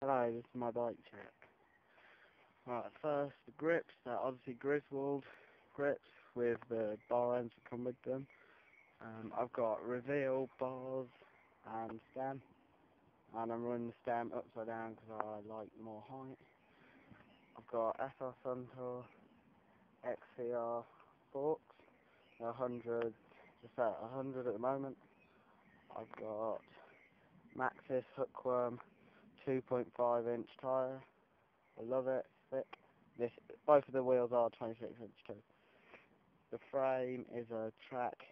Hello, this is my bike check. Right, first, the grips, they're obviously Griswold grips with the bar ends that come with them. I've got reveal bars and stem, and I'm running the stem upside down because I like more height. I've got SR Suntour XCR forks, they're 100, just at 100 at the moment. I've got Maxxis Hookworm 2.5 inch tyre. I love it, thick. Both of the wheels are 26 inch too. The frame is a Track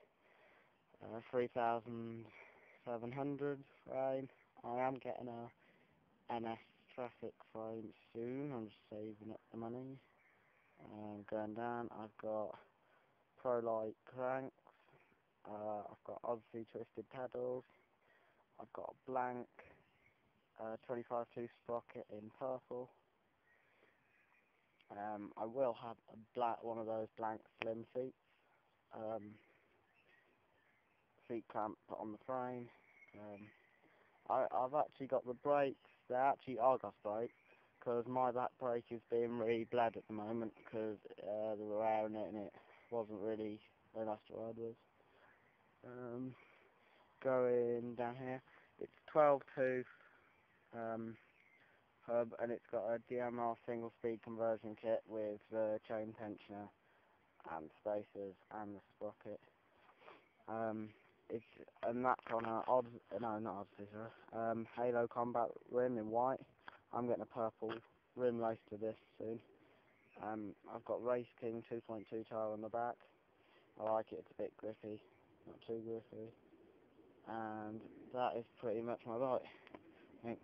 3700 frame. I am getting a NS Traffic frame soon. I'm just saving up the money. Going down, I've got ProLite cranks. I've got Odyssey twisted pedals. I've got a blank 25-2 sprocket in purple. I will have one of those blank slim seats. Seat clamp put on the frame. I've actually got the brakes. They're actually Argos brakes because my back brake is being really bled at the moment because they were airing it and it wasn't really very nice to ride with. Going down here, it's 12 tooth hub and it's got a DMR single speed conversion kit with the chain tensioner and spacers and the sprocket. And that's on a Halo Combat rim in white. I'm getting a purple rim race to this soon. I've got Race King 2.2 tyre on the back. I like it, it's a bit grippy, not too grippy. And that is pretty much my bike. Thanks.